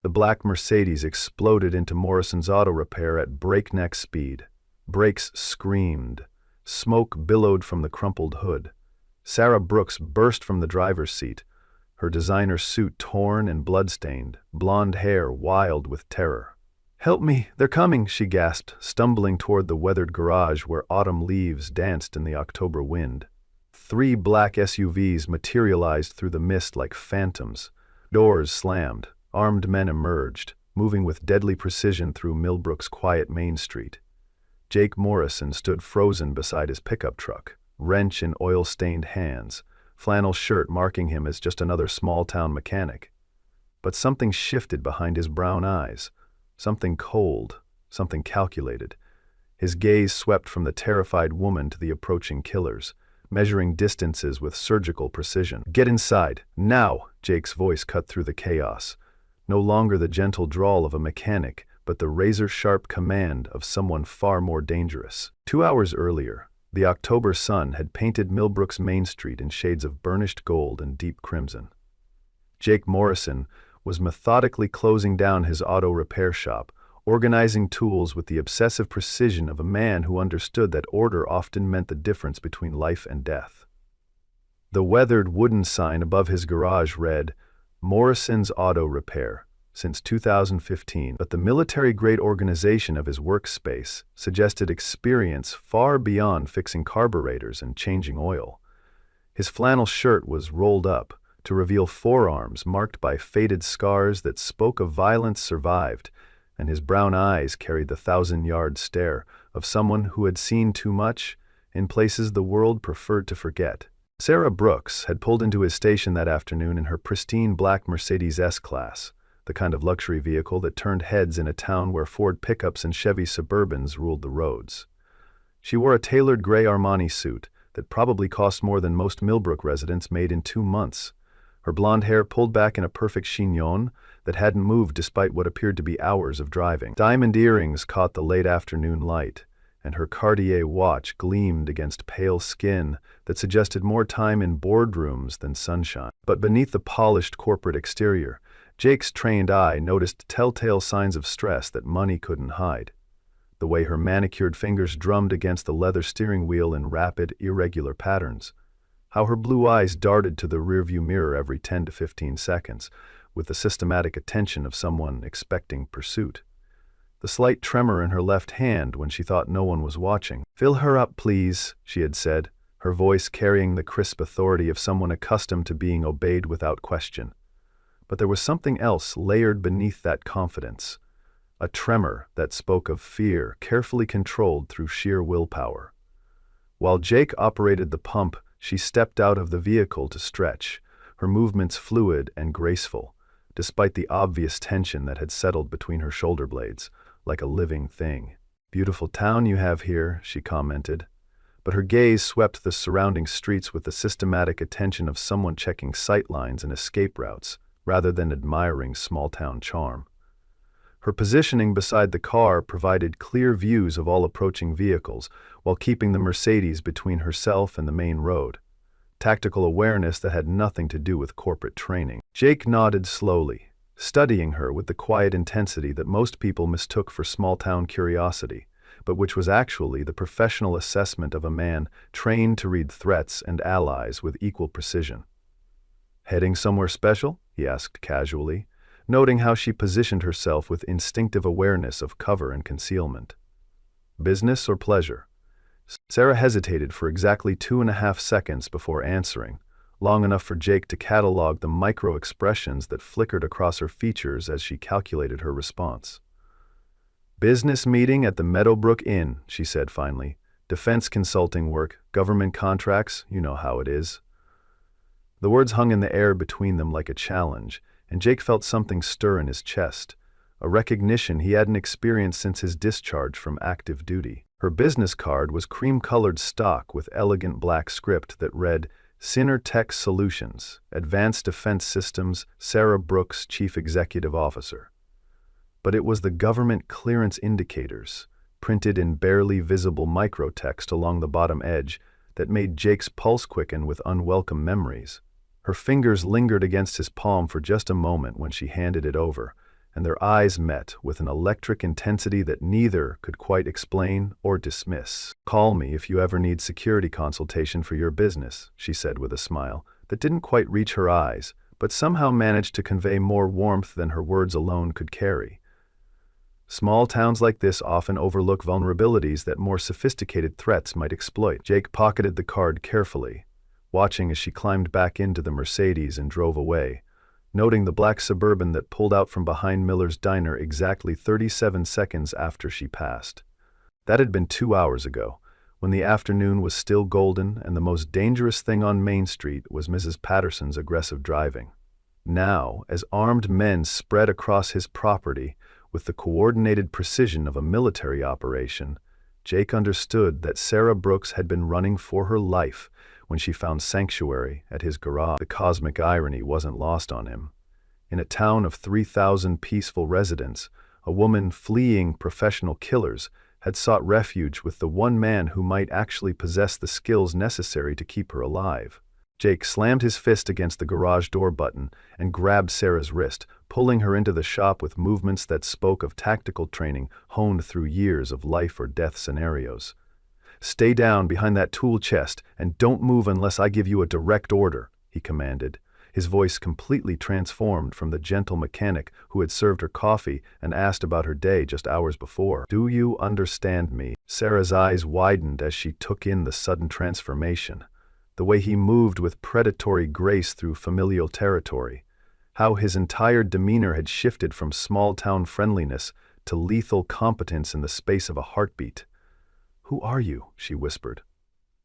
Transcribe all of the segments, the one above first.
The black Mercedes exploded into Morrison's auto repair at breakneck speed. Brakes screamed. Smoke billowed from the crumpled hood. Sarah Brooks burst from the driver's seat, her designer suit torn and blood-stained, blonde hair wild with terror. "Help me, they're coming," she gasped, stumbling toward the weathered garage where autumn leaves danced in the October wind. 3 black SUVs materialized through the mist like phantoms. Doors slammed. Armed men emerged, moving with deadly precision through Millbrook's quiet Main Street. Jake Morrison stood frozen beside his pickup truck, wrench in oil-stained hands, flannel shirt marking him as just another small-town mechanic. But something shifted behind his brown eyes, something cold, something calculated. His gaze swept from the terrified woman to the approaching killers, measuring distances with surgical precision. "Get inside, now!" Jake's voice cut through the chaos. No longer the gentle drawl of a mechanic, but the razor-sharp command of someone far more dangerous. 2 hours earlier, the October sun had painted Millbrook's Main Street in shades of burnished gold and deep crimson. Jake Morrison was methodically closing down his auto repair shop, organizing tools with the obsessive precision of a man who understood that order often meant the difference between life and death. The weathered wooden sign above his garage read, "Morrison's Auto Repair, since 2015, but the military-grade organization of his workspace suggested experience far beyond fixing carburetors and changing oil. His flannel shirt was rolled up to reveal forearms marked by faded scars that spoke of violence survived, and his brown eyes carried the 1,000-yard stare of someone who had seen too much in places the world preferred to forget. Sarah Brooks had pulled into his station that afternoon in her pristine black Mercedes S-Class, the kind of luxury vehicle that turned heads in a town where Ford pickups and Chevy Suburbans ruled the roads. She wore a tailored gray Armani suit that probably cost more than most Millbrook residents made in 2 months. Her blonde hair pulled back in a perfect chignon that hadn't moved despite what appeared to be hours of driving. Diamond earrings caught the late afternoon light, and her Cartier watch gleamed against pale skin that suggested more time in boardrooms than sunshine. But beneath the polished corporate exterior, Jake's trained eye noticed telltale signs of stress that money couldn't hide. The way her manicured fingers drummed against the leather steering wheel in rapid, irregular patterns. How her blue eyes darted to the rearview mirror every 10 to 15 seconds, with the systematic attention of someone expecting pursuit. The slight tremor in her left hand when she thought no one was watching. "Fill her up, please," she had said, her voice carrying the crisp authority of someone accustomed to being obeyed without question. But there was something else layered beneath that confidence, a tremor that spoke of fear carefully controlled through sheer willpower. While Jake operated the pump, she stepped out of the vehicle to stretch, her movements fluid and graceful, despite the obvious tension that had settled between her shoulder blades, like a living thing. "Beautiful town you have here," she commented, but her gaze swept the surrounding streets with the systematic attention of someone checking sightlines and escape routes, rather than admiring small-town charm. Her positioning beside the car provided clear views of all approaching vehicles, while keeping the Mercedes between herself and the main road. Tactical awareness that had nothing to do with corporate training. Jake nodded slowly, studying her with the quiet intensity that most people mistook for small-town curiosity, but which was actually the professional assessment of a man trained to read threats and allies with equal precision. "Heading somewhere special?" he asked casually, noting how she positioned herself with instinctive awareness of cover and concealment. "Business or pleasure?" Sarah hesitated for exactly 2.5 seconds before answering, long enough for Jake to catalog the micro-expressions that flickered across her features as she calculated her response. "Business meeting at the Meadowbrook Inn," she said finally. "Defense consulting work, government contracts, you know how it is." The words hung in the air between them like a challenge, and Jake felt something stir in his chest, a recognition he hadn't experienced since his discharge from active duty. Her business card was cream-colored stock with elegant black script that read, "Sinner Tech Solutions, Advanced Defense Systems, Sarah Brooks, Chief Executive Officer." But it was the government clearance indicators, printed in barely visible microtext along the bottom edge, that made Jake's pulse quicken with unwelcome memories. Her fingers lingered against his palm for just a moment when she handed it over, and their eyes met with an electric intensity that neither could quite explain or dismiss. "Call me if you ever need security consultation for your business," she said with a smile that didn't quite reach her eyes, but somehow managed to convey more warmth than her words alone could carry. Small towns like this often overlook vulnerabilities that more sophisticated threats might exploit. Jake pocketed the card carefully, watching as she climbed back into the Mercedes and drove away, noting the black Suburban that pulled out from behind Miller's diner exactly 37 seconds after she passed. That had been 2 hours ago, when the afternoon was still golden and the most dangerous thing on Main Street was Mrs. Patterson's aggressive driving. Now, as armed men spread across his property with the coordinated precision of a military operation, Jake understood that Sarah Brooks had been running for her life when she found sanctuary at his garage. The cosmic irony wasn't lost on him. In a town of 3,000 peaceful residents, a woman fleeing professional killers had sought refuge with the one man who might actually possess the skills necessary to keep her alive. Jake slammed his fist against the garage door button and grabbed Sarah's wrist, pulling her into the shop with movements that spoke of tactical training honed through years of life or death scenarios. "Stay down behind that tool chest and don't move unless I give you a direct order," he commanded, his voice completely transformed from the gentle mechanic who had served her coffee and asked about her day just hours before. "Do you understand me?" Sarah's eyes widened as she took in the sudden transformation, the way he moved with predatory grace through familial territory, how his entire demeanor had shifted from small-town friendliness to lethal competence in the space of a heartbeat. "Who are you?" she whispered.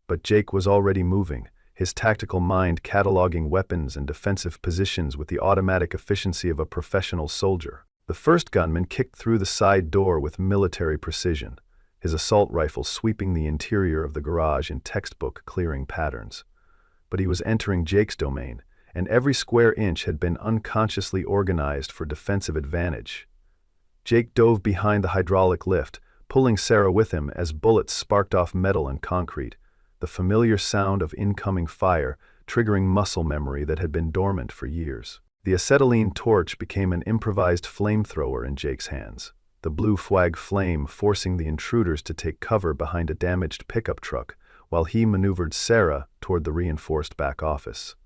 But Jake was already moving, his tactical mind cataloging weapons and defensive positions with the automatic efficiency of a professional soldier. The first gunman kicked through the side door with military precision, his assault rifle sweeping the interior of the garage in textbook-clearing patterns. But he was entering Jake's domain, and every square inch had been unconsciously organized for defensive advantage. Jake dove behind the hydraulic lift, pulling Sarah with him as bullets sparked off metal and concrete, the familiar sound of incoming fire triggering muscle memory that had been dormant for years. The acetylene torch became an improvised flamethrower in Jake's hands, the blue flag flame forcing the intruders to take cover behind a damaged pickup truck, while he maneuvered Sarah toward the reinforced back office.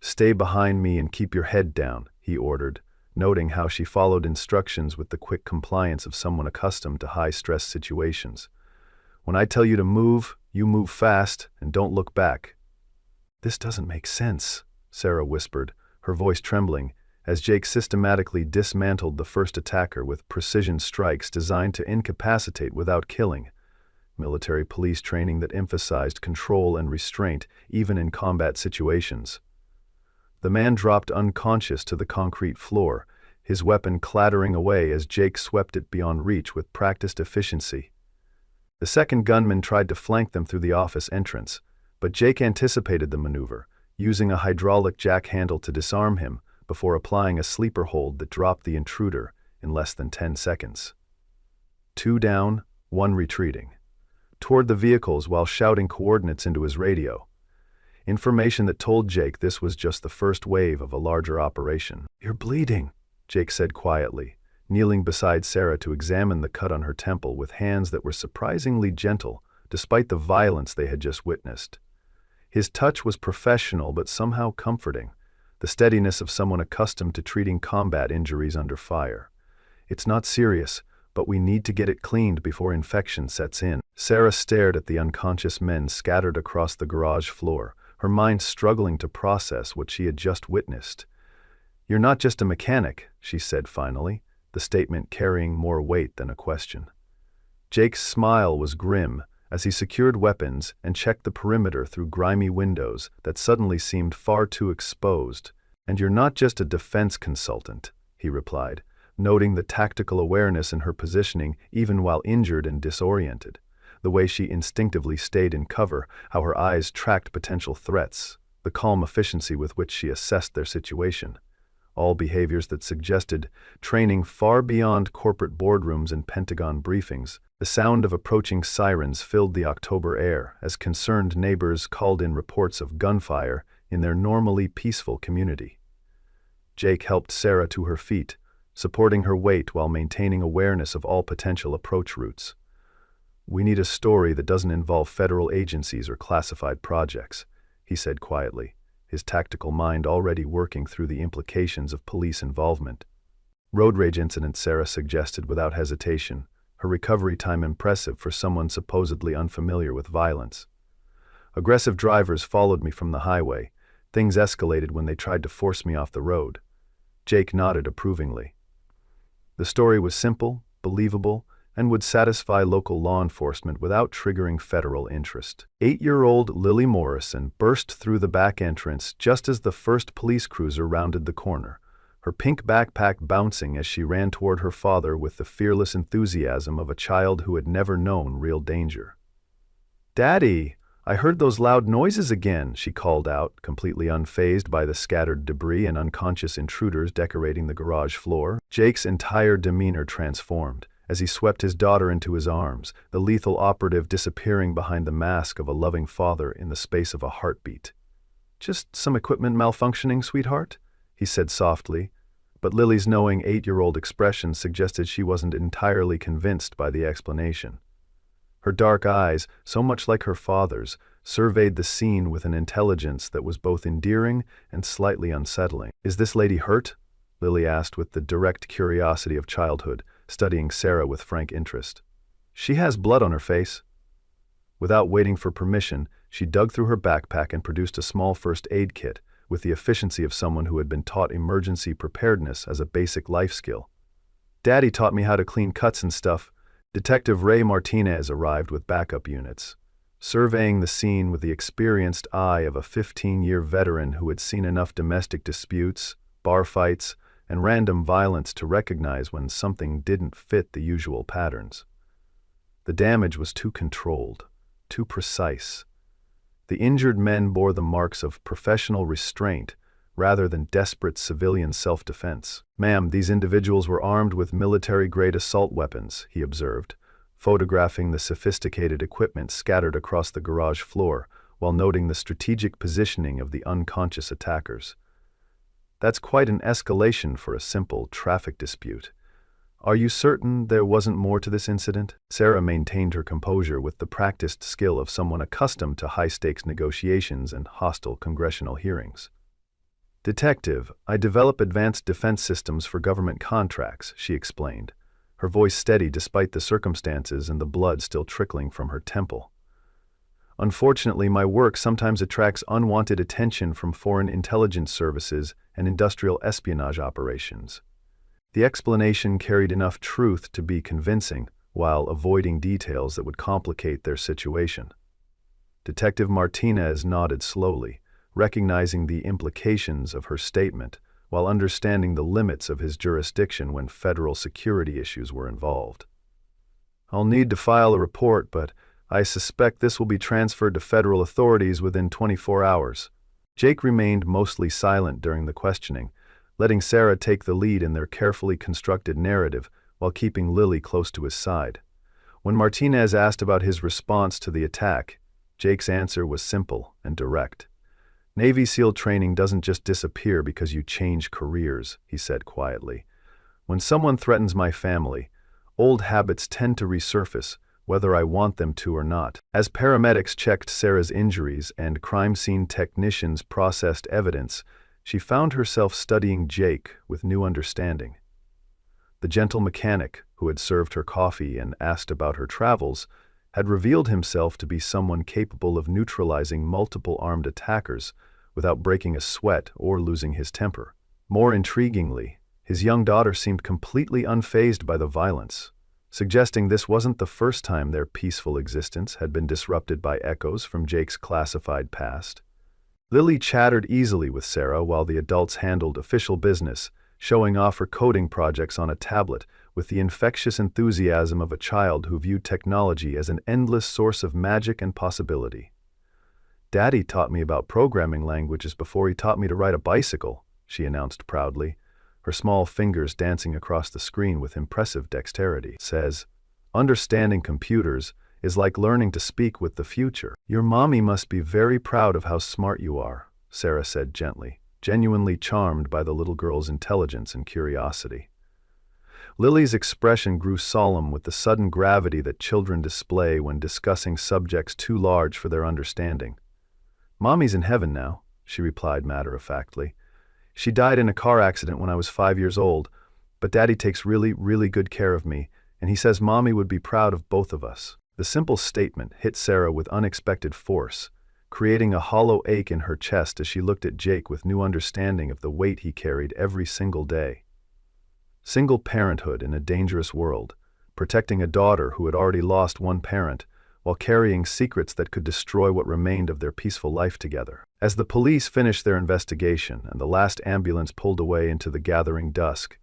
"Stay behind me and keep your head down," he ordered, noting how she followed instructions with the quick compliance of someone accustomed to high-stress situations. "When I tell you to move, you move fast and don't look back." "This doesn't make sense," Sarah whispered, her voice trembling, as Jake systematically dismantled the first attacker with precision strikes designed to incapacitate without killing. Military police training that emphasized control and restraint even in combat situations. The man dropped unconscious to the concrete floor, his weapon clattering away as Jake swept it beyond reach with practiced efficiency. The second gunman tried to flank them through the office entrance, but Jake anticipated the maneuver, using a hydraulic jack handle to disarm him before applying a sleeper hold that dropped the intruder in less than 10 seconds. 2 down, 1 retreating, toward the vehicles while shouting coordinates into his radio. Information that told Jake this was just the first wave of a larger operation. "You're bleeding," Jake said quietly, kneeling beside Sarah to examine the cut on her temple with hands that were surprisingly gentle despite the violence they had just witnessed. His touch was professional but somehow comforting, the steadiness of someone accustomed to treating combat injuries under fire. "It's not serious, but we need to get it cleaned before infection sets in." Sarah stared at the unconscious men scattered across the garage floor, her mind struggling to process what she had just witnessed. "You're not just a mechanic," she said finally, the statement carrying more weight than a question. Jake's smile was grim as he secured weapons and checked the perimeter through grimy windows that suddenly seemed far too exposed. "And you're not just a defense consultant," he replied, noting the tactical awareness in her positioning even while injured and disoriented, the way she instinctively stayed in cover, how her eyes tracked potential threats, the calm efficiency with which she assessed their situation. All behaviors that suggested training far beyond corporate boardrooms and Pentagon briefings. The sound of approaching sirens filled the October air as concerned neighbors called in reports of gunfire in their normally peaceful community. Jake helped Sarah to her feet, supporting her weight while maintaining awareness of all potential approach routes. "We need a story that doesn't involve federal agencies or classified projects," he said quietly, his tactical mind already working through the implications of police involvement. "Road rage incident," Sarah suggested without hesitation, her recovery time impressive for someone supposedly unfamiliar with violence. "Aggressive drivers followed me from the highway. Things escalated when they tried to force me off the road." Jake nodded approvingly. The story was simple, believable, and would satisfy local law enforcement without triggering federal interest. 8-year-old Lily Morrison burst through the back entrance just as the first police cruiser rounded the corner, her pink backpack bouncing as she ran toward her father with the fearless enthusiasm of a child who had never known real danger. "Daddy, I heard those loud noises again," she called out, completely unfazed by the scattered debris and unconscious intruders decorating the garage floor. Jake's entire demeanor transformed as he swept his daughter into his arms, the lethal operative disappearing behind the mask of a loving father in the space of a heartbeat. "Just some equipment malfunctioning, sweetheart," he said softly, but Lily's knowing 8-year-old expression suggested she wasn't entirely convinced by the explanation. Her dark eyes, so much like her father's, surveyed the scene with an intelligence that was both endearing and slightly unsettling. "Is this lady hurt?" Lily asked with the direct curiosity of childhood, studying Sarah with frank interest. "She has blood on her face." Without waiting for permission, she dug through her backpack and produced a small first aid kit, with the efficiency of someone who had been taught emergency preparedness as a basic life skill. "Daddy taught me how to clean cuts and stuff." Detective Ray Martinez arrived with backup units, surveying the scene with the experienced eye of a 15-year veteran who had seen enough domestic disputes, bar fights, and random violence to recognize when something didn't fit the usual patterns. The damage was too controlled, too precise. The injured men bore the marks of professional restraint rather than desperate civilian self-defense. "Ma'am, these individuals were armed with military-grade assault weapons," he observed, photographing the sophisticated equipment scattered across the garage floor while noting the strategic positioning of the unconscious attackers. "That's quite an escalation for a simple traffic dispute. Are you certain there wasn't more to this incident?" Sarah maintained her composure with the practiced skill of someone accustomed to high-stakes negotiations and hostile congressional hearings. "Detective, I develop advanced defense systems for government contracts," she explained, her voice steady despite the circumstances and the blood still trickling from her temple. "Unfortunately, my work sometimes attracts unwanted attention from foreign intelligence services and industrial espionage operations." The explanation carried enough truth to be convincing, while avoiding details that would complicate their situation. Detective Martinez nodded slowly, recognizing the implications of her statement, while understanding the limits of his jurisdiction when federal security issues were involved. "I'll need to file a report, but I suspect this will be transferred to federal authorities within 24 hours. Jake remained mostly silent during the questioning, letting Sarah take the lead in their carefully constructed narrative while keeping Lily close to his side. When Martinez asked about his response to the attack, Jake's answer was simple and direct. "Navy SEAL training doesn't just disappear because you change careers," he said quietly. "When someone threatens my family, old habits tend to resurface, whether I want them to or not." As paramedics checked Sarah's injuries and crime scene technicians processed evidence, she found herself studying Jake with new understanding. The gentle mechanic, who had served her coffee and asked about her travels, had revealed himself to be someone capable of neutralizing multiple armed attackers without breaking a sweat or losing his temper. More intriguingly, his young daughter seemed completely unfazed by the violence, suggesting this wasn't the first time their peaceful existence had been disrupted by echoes from Jake's classified past. Lily chattered easily with Sarah while the adults handled official business, showing off her coding projects on a tablet with the infectious enthusiasm of a child who viewed technology as an endless source of magic and possibility. "Daddy taught me about programming languages before he taught me to ride a bicycle," she announced proudly, her small fingers dancing across the screen with impressive dexterity. "Says, understanding computers is like learning to speak with the future." "Your mommy must be very proud of how smart you are," Sarah said gently, genuinely charmed by the little girl's intelligence and curiosity. Lily's expression grew solemn with the sudden gravity that children display when discussing subjects too large for their understanding. "Mommy's in heaven now," she replied matter-of-factly. "She died in a car accident when I was 5 years old, but Daddy takes really, really good care of me, and he says Mommy would be proud of both of us." The simple statement hit Sarah with unexpected force, creating a hollow ache in her chest as she looked at Jake with new understanding of the weight he carried every single day. Single parenthood in a dangerous world, protecting a daughter who had already lost one parent, while carrying secrets that could destroy what remained of their peaceful life together. As the police finished their investigation and the last ambulance pulled away into the gathering dusk,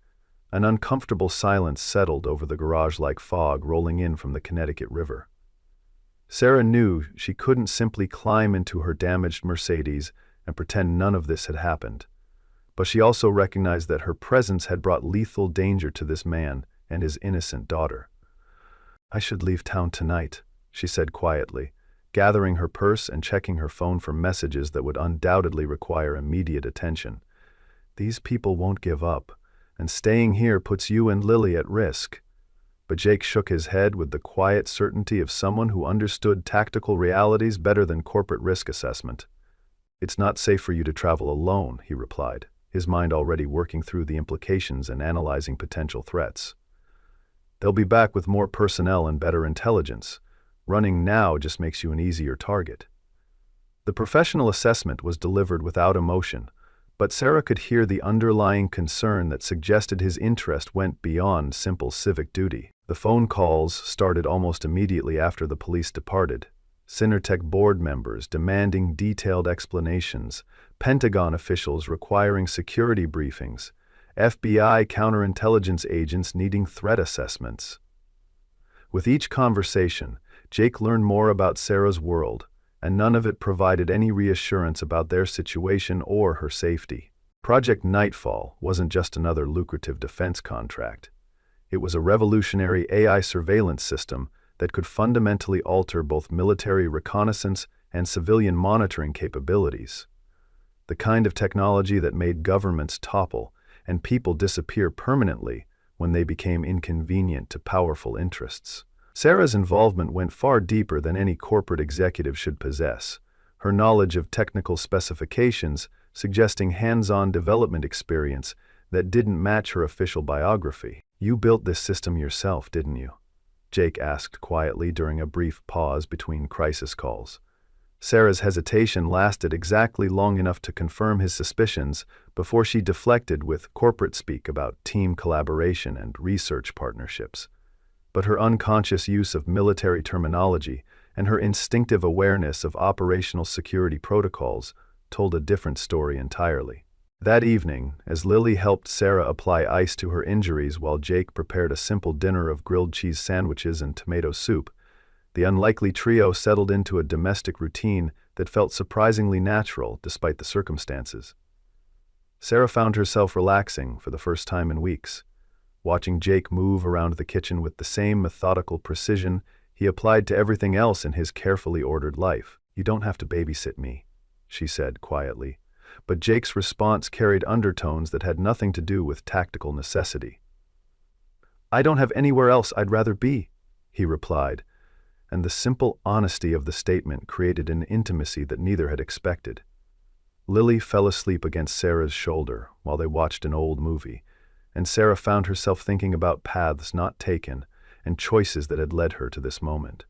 an uncomfortable silence settled over the garage-like fog rolling in from the Connecticut River. Sarah knew she couldn't simply climb into her damaged Mercedes and pretend none of this had happened. But she also recognized that her presence had brought lethal danger to this man and his innocent daughter. "I should leave town tonight," she said quietly, gathering her purse and checking her phone for messages that would undoubtedly require immediate attention. "These people won't give up, and staying here puts you and Lily at risk." But Jake shook his head with the quiet certainty of someone who understood tactical realities better than corporate risk assessment. "It's not safe for you to travel alone," he replied, his mind already working through the implications and analyzing potential threats. "They'll be back with more personnel and better intelligence. Running now just makes you an easier target." The professional assessment was delivered without emotion, but Sarah could hear the underlying concern that suggested his interest went beyond simple civic duty. The phone calls started almost immediately after the police departed. Synertech board members demanding detailed explanations, Pentagon officials requiring security briefings, FBI counterintelligence agents needing threat assessments. With each conversation, Jake learned more about Sarah's world, and none of it provided any reassurance about their situation or her safety. Project Nightfall wasn't just another lucrative defense contract. It was a revolutionary AI surveillance system that could fundamentally alter both military reconnaissance and civilian monitoring capabilities. The kind of technology that made governments topple and people disappear permanently when they became inconvenient to powerful interests. Sarah's involvement went far deeper than any corporate executive should possess, her knowledge of technical specifications suggesting hands-on development experience that didn't match her official biography. "You built this system yourself, didn't you?" Jake asked quietly during a brief pause between crisis calls. Sarah's hesitation lasted exactly long enough to confirm his suspicions before she deflected with corporate speak about team collaboration and research partnerships. But her unconscious use of military terminology and her instinctive awareness of operational security protocols told a different story entirely. That evening, as Lily helped Sarah apply ice to her injuries while Jake prepared a simple dinner of grilled cheese sandwiches and tomato soup, the unlikely trio settled into a domestic routine that felt surprisingly natural despite the circumstances. Sarah found herself relaxing for the first time in weeks. Watching Jake move around the kitchen with the same methodical precision he applied to everything else in his carefully ordered life. "You don't have to babysit me," she said quietly, but Jake's response carried undertones that had nothing to do with tactical necessity. "I don't have anywhere else I'd rather be," he replied, and the simple honesty of the statement created an intimacy that neither had expected. Lily fell asleep against Sarah's shoulder while they watched an old movie, and Sarah found herself thinking about paths not taken and choices that had led her to this moment.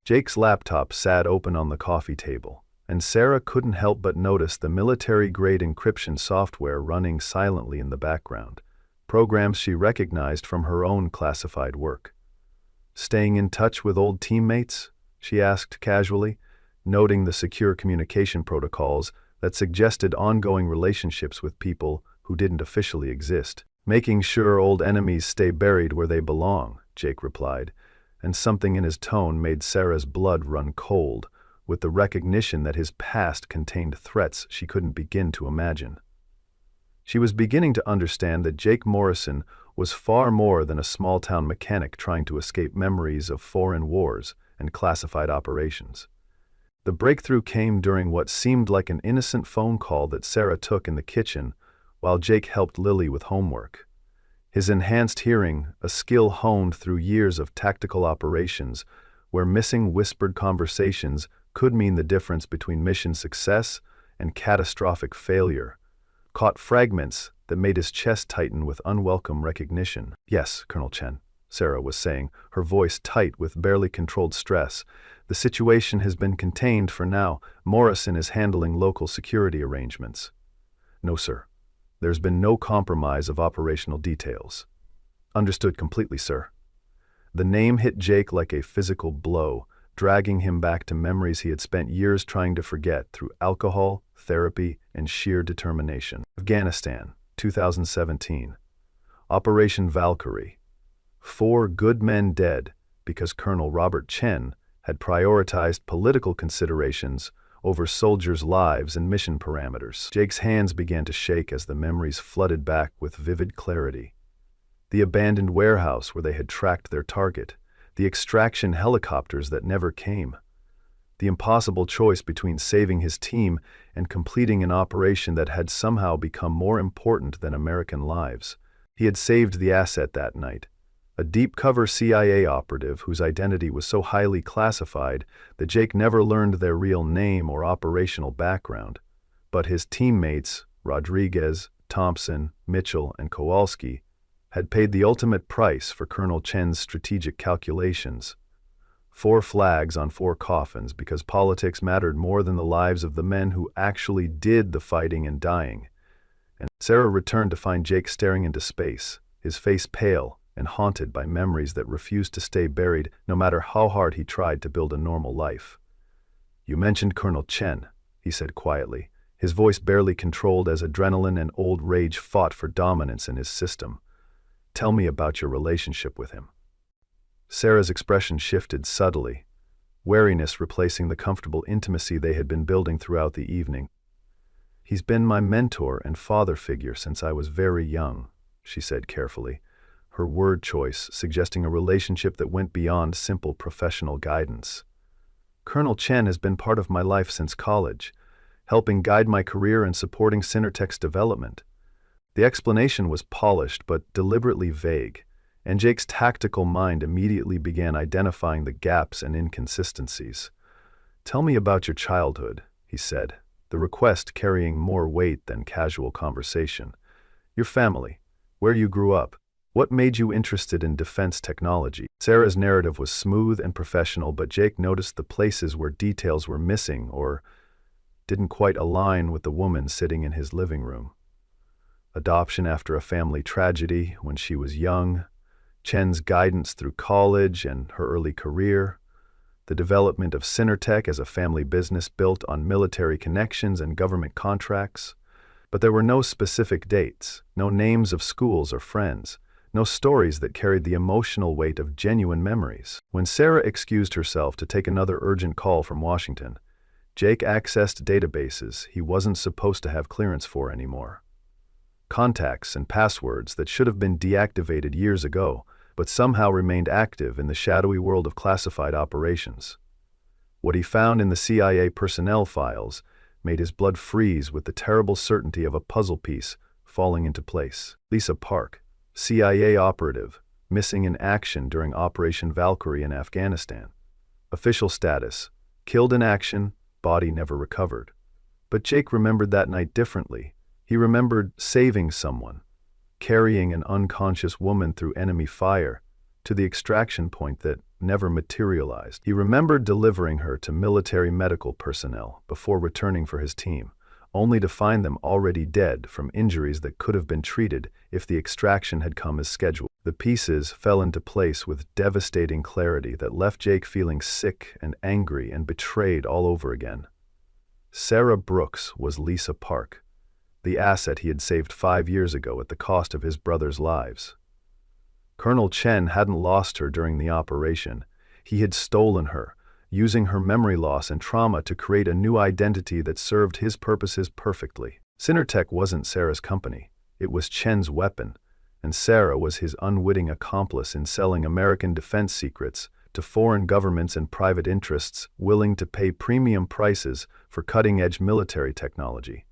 Jake's laptop sat open on the coffee table, and Sarah couldn't help but notice the military-grade encryption software running silently in the background, programs she recognized from her own classified work. "Staying in touch with old teammates?" she asked casually, noting the secure communication protocols that suggested ongoing relationships with people who didn't officially exist. "Making sure old enemies stay buried where they belong," Jake replied, and something in his tone made Sarah's blood run cold, with the recognition that his past contained threats she couldn't begin to imagine. She was beginning to understand that Jake Morrison was far more than a small-town mechanic trying to escape memories of foreign wars and classified operations. The breakthrough came during what seemed like an innocent phone call that Sarah took in the kitchen while Jake helped Lily with homework. His enhanced hearing, a skill honed through years of tactical operations, where missing whispered conversations could mean the difference between mission success and catastrophic failure, caught fragments that made his chest tighten with unwelcome recognition. "Yes, Colonel Chen," Sarah was saying, her voice tight with barely controlled stress. "The situation has been contained for now. Morrison is handling local security arrangements." "No, sir. There's been no compromise of operational details." "Understood completely, sir." The name hit Jake like a physical blow, dragging him back to memories he had spent years trying to forget through alcohol, therapy, and sheer determination. Afghanistan, 2017. Operation Valkyrie. 4 good men dead because Colonel Robert Chen had prioritized political considerations over soldiers' lives and mission parameters. Jake's hands began to shake as the memories flooded back with vivid clarity. The abandoned warehouse where they had tracked their target, the extraction helicopters that never came, the impossible choice between saving his team and completing an operation that had somehow become more important than American lives. He had saved the asset that night, a deep-cover CIA operative whose identity was so highly classified that Jake never learned their real name or operational background. But his teammates, Rodriguez, Thompson, Mitchell, and Kowalski, had paid the ultimate price for Colonel Chen's strategic calculations. 4 flags on 4 coffins because politics mattered more than the lives of the men who actually did the fighting and dying. And Sarah returned to find Jake staring into space, his face pale and haunted by memories that refused to stay buried no matter how hard he tried to build a normal life. "You mentioned Colonel Chen," he said quietly, his voice barely controlled as adrenaline and old rage fought for dominance in his system. "Tell me about your relationship with him." Sarah's expression shifted subtly, wariness replacing the comfortable intimacy they had been building throughout the evening. "He's been my mentor and father figure since I was very young," she said carefully, her word choice suggesting a relationship that went beyond simple professional guidance. "Colonel Chen has been part of my life since college, helping guide my career and supporting Synertech's development." The explanation was polished but deliberately vague, and Jake's tactical mind immediately began identifying the gaps and inconsistencies. "Tell me about your childhood," he said, the request carrying more weight than casual conversation. "Your family, where you grew up, what made you interested in defense technology?" Sarah's narrative was smooth and professional, but Jake noticed the places where details were missing or didn't quite align with the woman sitting in his living room. Adoption after a family tragedy when she was young, Chen's guidance through college and her early career, the development of Synertech as a family business built on military connections and government contracts. But there were no specific dates, no names of schools or friends, no stories that carried the emotional weight of genuine memories. When Sarah excused herself to take another urgent call from Washington, Jake accessed databases he wasn't supposed to have clearance for anymore. Contacts and passwords that should have been deactivated years ago, but somehow remained active in the shadowy world of classified operations. What he found in the CIA personnel files made his blood freeze with the terrible certainty of a puzzle piece falling into place. Lisa Park, CIA operative, missing in action during Operation Valkyrie in Afghanistan. Official status: killed in action, body never recovered. But Jake remembered that night differently. He remembered saving someone, carrying an unconscious woman through enemy fire to the extraction point that never materialized. He remembered delivering her to military medical personnel before returning for his team, only to find them already dead from injuries that could have been treated if the extraction had come as scheduled. The pieces fell into place with devastating clarity that left Jake feeling sick and angry and betrayed all over again. Sarah Brooks was Lisa Park, the asset he had saved 5 years ago at the cost of his brother's lives. Colonel Chen hadn't lost her during the operation. He had stolen her, using her memory loss and trauma to create a new identity that served his purposes perfectly. Synertech wasn't Sarah's company. It was Chen's weapon, and Sarah was his unwitting accomplice in selling American defense secrets to foreign governments and private interests willing to pay premium prices for cutting-edge military technology.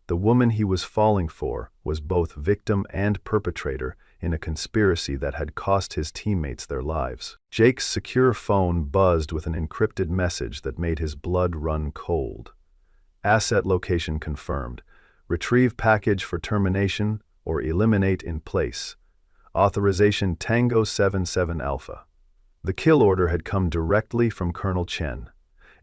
The woman he was falling for was both victim and perpetrator in a conspiracy that had cost his teammates their lives. Jake's secure phone buzzed with an encrypted message that made his blood run cold. Asset location confirmed. Retrieve package for termination or eliminate in place. Authorization Tango 77 Alpha. The kill order had come directly from Colonel Chen,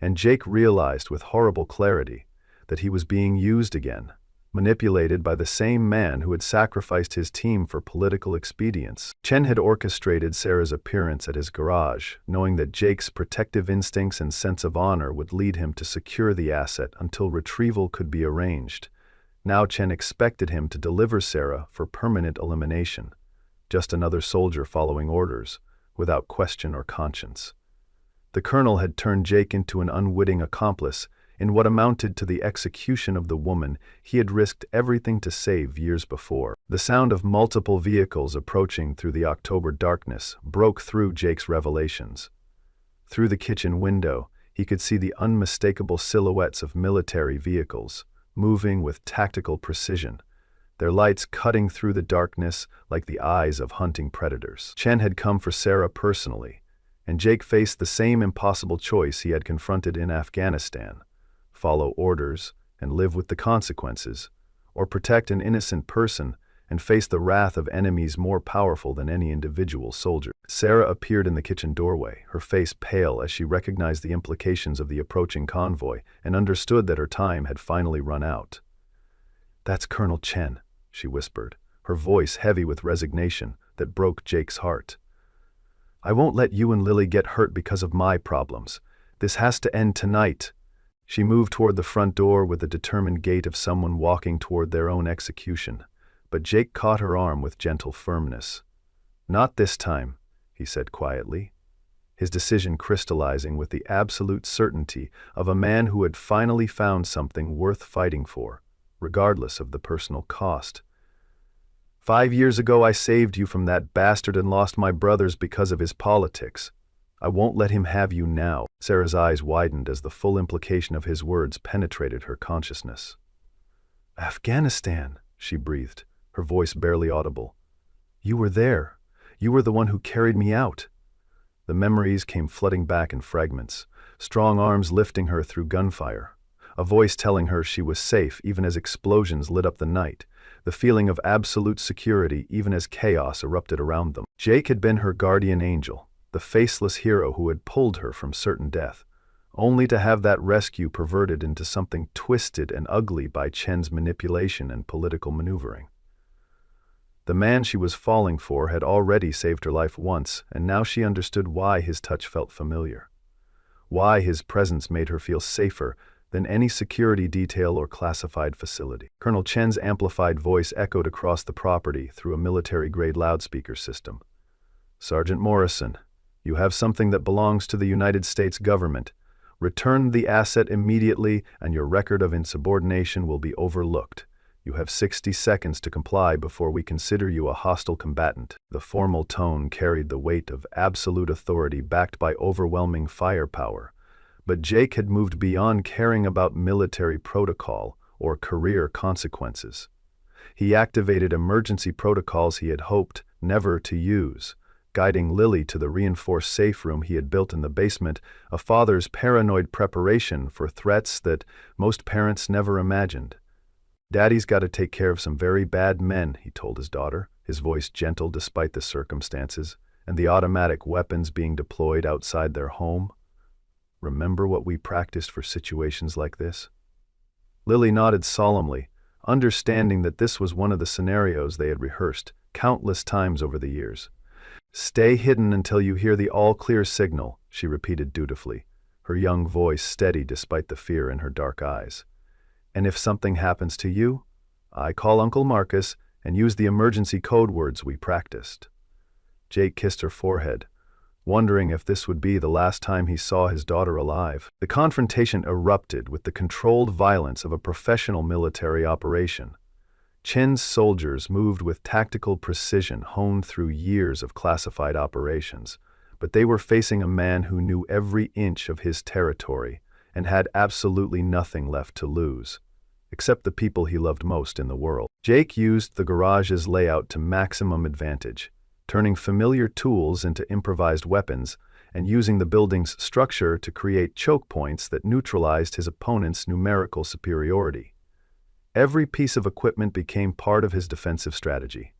and Jake realized with horrible clarity that he was being used again, manipulated by the same man who had sacrificed his team for political expedience. Chen had orchestrated Sarah's appearance at his garage, knowing that Jake's protective instincts and sense of honor would lead him to secure the asset until retrieval could be arranged. Now Chen expected him to deliver Sarah for permanent elimination, just another soldier following orders, without question or conscience. The colonel had turned Jake into an unwitting accomplice in what amounted to the execution of the woman he had risked everything to save years before. The sound of multiple vehicles approaching through the October darkness broke through Jake's revelations. Through the kitchen window, he could see the unmistakable silhouettes of military vehicles, moving with tactical precision, their lights cutting through the darkness like the eyes of hunting predators. Chen had come for Sarah personally, and Jake faced the same impossible choice he had confronted in Afghanistan: follow orders and live with the consequences, or protect an innocent person and face the wrath of enemies more powerful than any individual soldier. Sarah appeared in the kitchen doorway, her face pale as she recognized the implications of the approaching convoy and understood that her time had finally run out. "That's Colonel Chen," she whispered, her voice heavy with resignation that broke Jake's heart. "I won't let you and Lily get hurt because of my problems. This has to end tonight." She moved toward the front door with the determined gait of someone walking toward their own execution, but Jake caught her arm with gentle firmness. "Not this time," he said quietly, his decision crystallizing with the absolute certainty of a man who had finally found something worth fighting for, regardless of the personal cost. "5 years ago I saved you from that bastard and lost my brothers because of his politics. I won't let him have you now." Sarah's eyes widened as the full implication of his words penetrated her consciousness. "Afghanistan," she breathed, her voice barely audible. "You were there. You were the one who carried me out." The memories came flooding back in fragments, strong arms lifting her through gunfire, a voice telling her she was safe even as explosions lit up the night, the feeling of absolute security even as chaos erupted around them. Jake had been her guardian angel, the faceless hero who had pulled her from certain death, only to have that rescue perverted into something twisted and ugly by Chen's manipulation and political maneuvering. The man she was falling for had already saved her life once, and now she understood why his touch felt familiar, why his presence made her feel safer than any security detail or classified facility. Colonel Chen's amplified voice echoed across the property through a military-grade loudspeaker system. "Sergeant Morrison, you have something that belongs to the United States government. Return the asset immediately and your record of insubordination will be overlooked. You have 60 seconds to comply before we consider you a hostile combatant." The formal tone carried the weight of absolute authority backed by overwhelming firepower, but Jake had moved beyond caring about military protocol or career consequences. He activated emergency protocols he had hoped never to use, guiding Lily to the reinforced safe room he had built in the basement, a father's paranoid preparation for threats that most parents never imagined. "Daddy's got to take care of some very bad men," he told his daughter, his voice gentle despite the circumstances, and the automatic weapons being deployed outside their home. "Remember what we practiced for situations like this?" Lily nodded solemnly, understanding that this was one of the scenarios they had rehearsed countless times over the years. "Stay hidden until you hear the all-clear signal," she repeated dutifully, her young voice steady despite the fear in her dark eyes. "And if something happens to you, I call Uncle Marcus and use the emergency code words we practiced." Jake kissed her forehead, wondering if this would be the last time he saw his daughter alive. The confrontation erupted with the controlled violence of a professional military operation. Chen's soldiers moved with tactical precision honed through years of classified operations, but they were facing a man who knew every inch of his territory and had absolutely nothing left to lose, except the people he loved most in the world. Jake used the garage's layout to maximum advantage, turning familiar tools into improvised weapons and using the building's structure to create choke points that neutralized his opponent's numerical superiority. Every piece of equipment became part of his defensive strategy.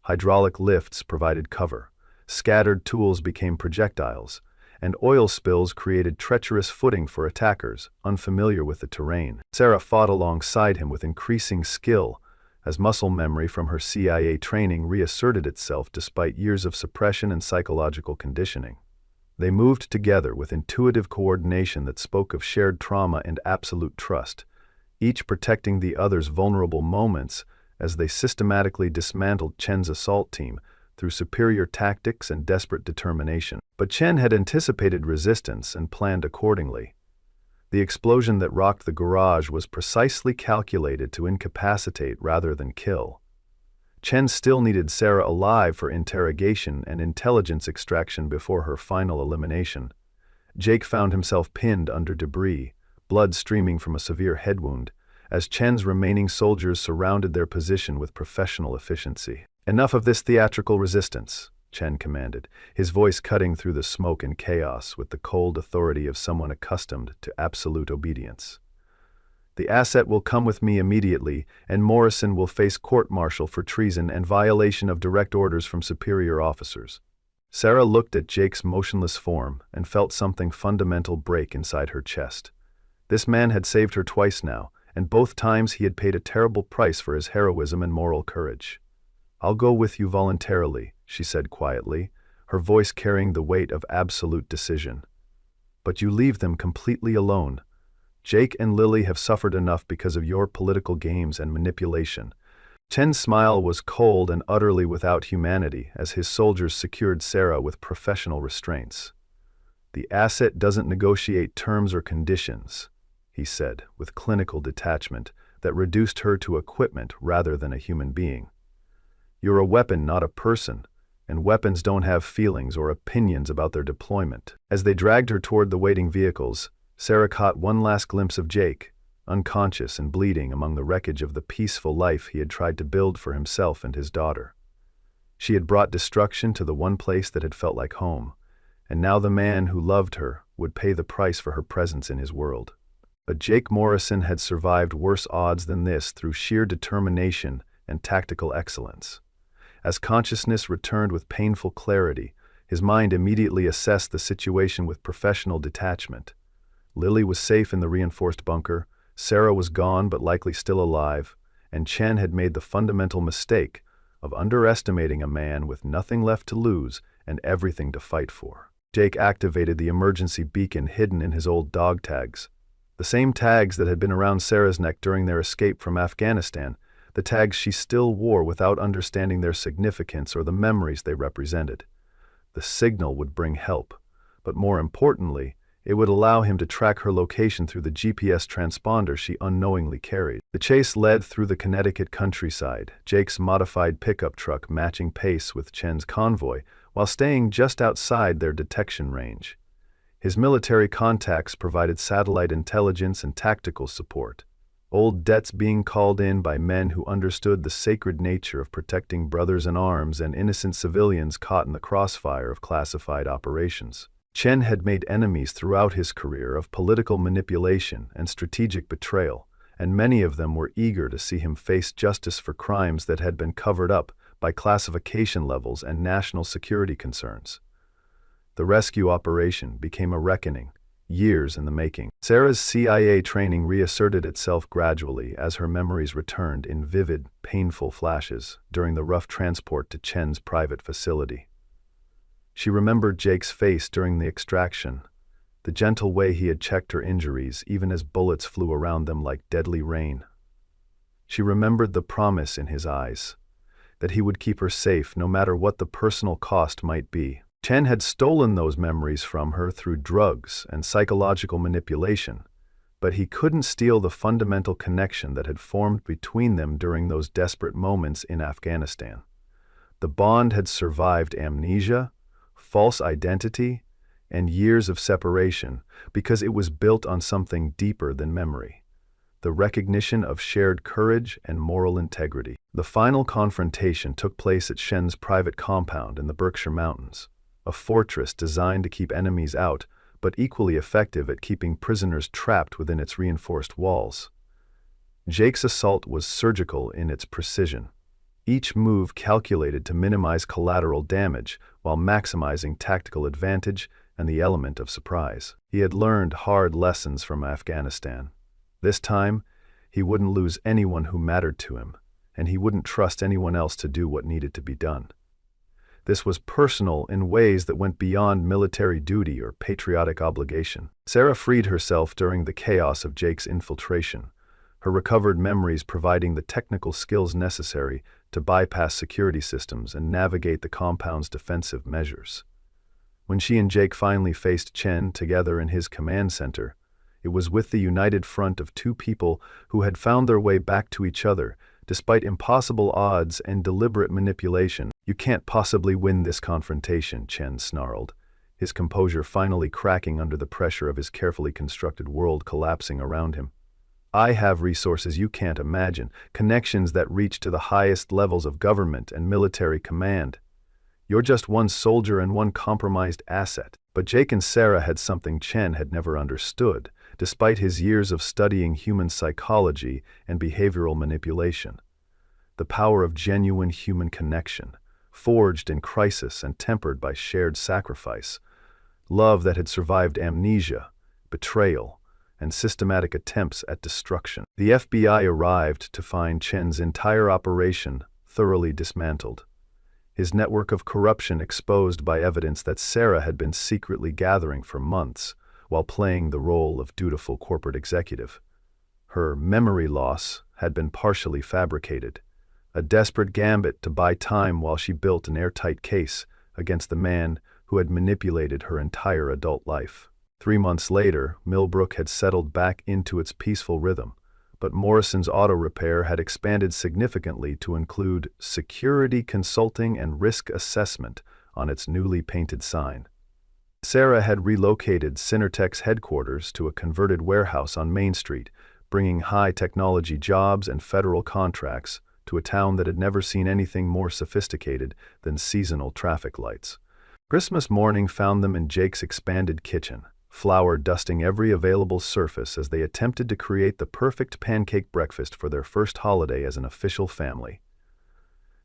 Hydraulic lifts provided cover, scattered tools became projectiles, and oil spills created treacherous footing for attackers unfamiliar with the terrain. Sarah fought alongside him with increasing skill as muscle memory from her CIA training reasserted itself despite years of suppression and psychological conditioning. They moved together with intuitive coordination that spoke of shared trauma and absolute trust, each protecting the other's vulnerable moments as they systematically dismantled Chen's assault team through superior tactics and desperate determination. But Chen had anticipated resistance and planned accordingly. The explosion that rocked the garage was precisely calculated to incapacitate rather than kill. Chen still needed Sarah alive for interrogation and intelligence extraction before her final elimination. Jake found himself pinned under debris, blood streaming from a severe head wound, as Chen's remaining soldiers surrounded their position with professional efficiency. "Enough of this theatrical resistance," Chen commanded, his voice cutting through the smoke and chaos with the cold authority of someone accustomed to absolute obedience. "The asset will come with me immediately, and Morrison will face court-martial for treason and violation of direct orders from superior officers." Sarah looked at Jake's motionless form and felt something fundamental break inside her chest. This man had saved her twice now, and both times he had paid a terrible price for his heroism and moral courage. "I'll go with you voluntarily," she said quietly, her voice carrying the weight of absolute decision. "But you leave them completely alone. Jake and Lily have suffered enough because of your political games and manipulation." Chen's smile was cold and utterly without humanity as his soldiers secured Sarah with professional restraints. "The asset doesn't negotiate terms or conditions," he said, with clinical detachment that reduced her to equipment rather than a human being. "You're a weapon, not a person, and weapons don't have feelings or opinions about their deployment." As they dragged her toward the waiting vehicles, Sarah caught one last glimpse of Jake, unconscious and bleeding among the wreckage of the peaceful life he had tried to build for himself and his daughter. She had brought destruction to the one place that had felt like home, and now the man who loved her would pay the price for her presence in his world. But Jake Morrison had survived worse odds than this through sheer determination and tactical excellence. As consciousness returned with painful clarity, his mind immediately assessed the situation with professional detachment. Lily was safe in the reinforced bunker, Sarah was gone but likely still alive, and Chen had made the fundamental mistake of underestimating a man with nothing left to lose and everything to fight for. Jake activated the emergency beacon hidden in his old dog tags. The same tags that had been around Sarah's neck during their escape from Afghanistan, the tags she still wore without understanding their significance or the memories they represented. The signal would bring help, but more importantly, it would allow him to track her location through the GPS transponder she unknowingly carried. The chase led through the Connecticut countryside, Jake's modified pickup truck matching pace with Chen's convoy while staying just outside their detection range. His military contacts provided satellite intelligence and tactical support, old debts being called in by men who understood the sacred nature of protecting brothers in arms and innocent civilians caught in the crossfire of classified operations. Chen had made enemies throughout his career of political manipulation and strategic betrayal, and many of them were eager to see him face justice for crimes that had been covered up by classification levels and national security concerns. The rescue operation became a reckoning, years in the making. Sarah's CIA training reasserted itself gradually as her memories returned in vivid, painful flashes during the rough transport to Chen's private facility. She remembered Jake's face during the extraction, the gentle way he had checked her injuries even as bullets flew around them like deadly rain. She remembered the promise in his eyes, that he would keep her safe no matter what the personal cost might be. Chen had stolen those memories from her through drugs and psychological manipulation, but he couldn't steal the fundamental connection that had formed between them during those desperate moments in Afghanistan. The bond had survived amnesia, false identity, and years of separation because it was built on something deeper than memory. the recognition of shared courage and moral integrity. The final confrontation took place at Shen's private compound in the Berkshire Mountains, a fortress designed to keep enemies out, but equally effective at keeping prisoners trapped within its reinforced walls. Jake's assault was surgical in its precision, each move calculated to minimize collateral damage while maximizing tactical advantage and the element of surprise. He had learned hard lessons from Afghanistan. This time, he wouldn't lose anyone who mattered to him, and he wouldn't trust anyone else to do what needed to be done. This was personal in ways that went beyond military duty or patriotic obligation. Sarah freed herself during the chaos of Jake's infiltration, her recovered memories providing the technical skills necessary to bypass security systems and navigate the compound's defensive measures. When she and Jake finally faced Chen together in his command center, it was with the united front of two people who had found their way back to each other, despite impossible odds and deliberate manipulation. "You can't possibly win this confrontation," Chen snarled, his composure finally cracking under the pressure of his carefully constructed world collapsing around him. "I have resources you can't imagine, connections that reach to the highest levels of government and military command. You're just one soldier and one compromised asset." But Jake and Sarah had something Chen had never understood, despite his years of studying human psychology and behavioral manipulation. The power of genuine human connection, forged in crisis and tempered by shared sacrifice. Love that had survived amnesia, betrayal, and systematic attempts at destruction. The FBI arrived to find Chen's entire operation thoroughly dismantled, his network of corruption exposed by evidence that Sarah had been secretly gathering for months while playing the role of dutiful corporate executive. Her memory loss had been partially fabricated, a desperate gambit to buy time while she built an airtight case against the man who had manipulated her entire adult life. 3 months later, Millbrook had settled back into its peaceful rhythm, but Morrison's auto repair had expanded significantly to include security consulting and risk assessment on its newly painted sign. Sarah had relocated Synertech's headquarters to a converted warehouse on Main Street, bringing high-technology jobs and federal contracts to a town that had never seen anything more sophisticated than seasonal traffic lights. Christmas morning found them in Jake's expanded kitchen, flour dusting every available surface as they attempted to create the perfect pancake breakfast for their first holiday as an official family.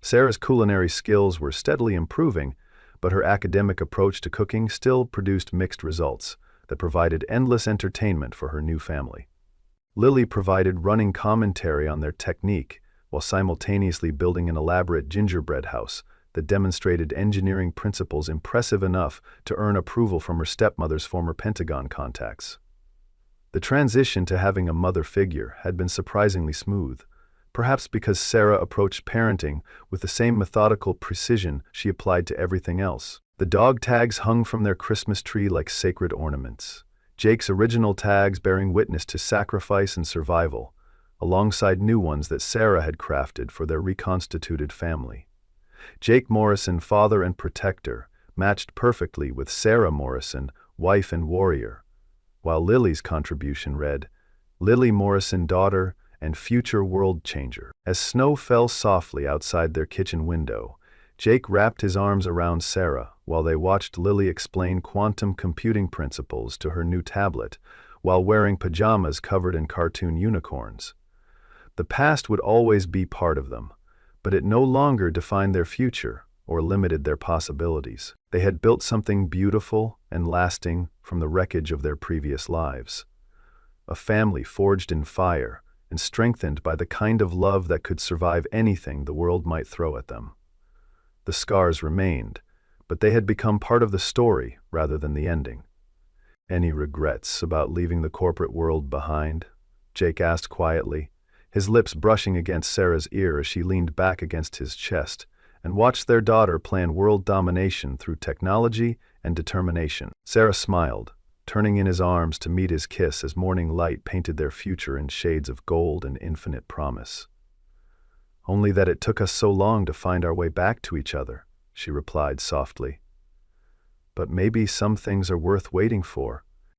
Sarah's culinary skills were steadily improving, but her academic approach to cooking still produced mixed results that provided endless entertainment for her new family. Lily provided running commentary on their technique while simultaneously building an elaborate gingerbread house that demonstrated engineering principles impressive enough to earn approval from her stepmother's former Pentagon contacts. The transition to having a mother figure had been surprisingly smooth, perhaps because Sarah approached parenting with the same methodical precision she applied to everything else. The dog tags hung from their Christmas tree like sacred ornaments, Jake's original tags bearing witness to sacrifice and survival, alongside new ones that Sarah had crafted for their reconstituted family. Jake Morrison, father and protector, matched perfectly with Sarah Morrison, wife and warrior, while Lily's contribution read, Lily Morrison, daughter and future world changer. As snow fell softly outside their kitchen window, Jake wrapped his arms around Sarah while they watched Lily explain quantum computing principles to her new tablet while wearing pajamas covered in cartoon unicorns. The past would always be part of them, but it no longer defined their future or limited their possibilities. They had built something beautiful and lasting from the wreckage of their previous lives. A family forged in fire and strengthened by the kind of love that could survive anything the world might throw at them. The scars remained, but they had become part of the story rather than the ending. "Any regrets about leaving the corporate world behind?" Jake asked quietly, his lips brushing against Sarah's ear as she leaned back against his chest and watched their daughter plan world domination through technology and determination. Sarah smiled, turning in his arms to meet his kiss as morning light painted their future in shades of gold and infinite promise. "Only that it took us so long to find our way back to each other," she replied softly. "But maybe some things are worth waiting for,"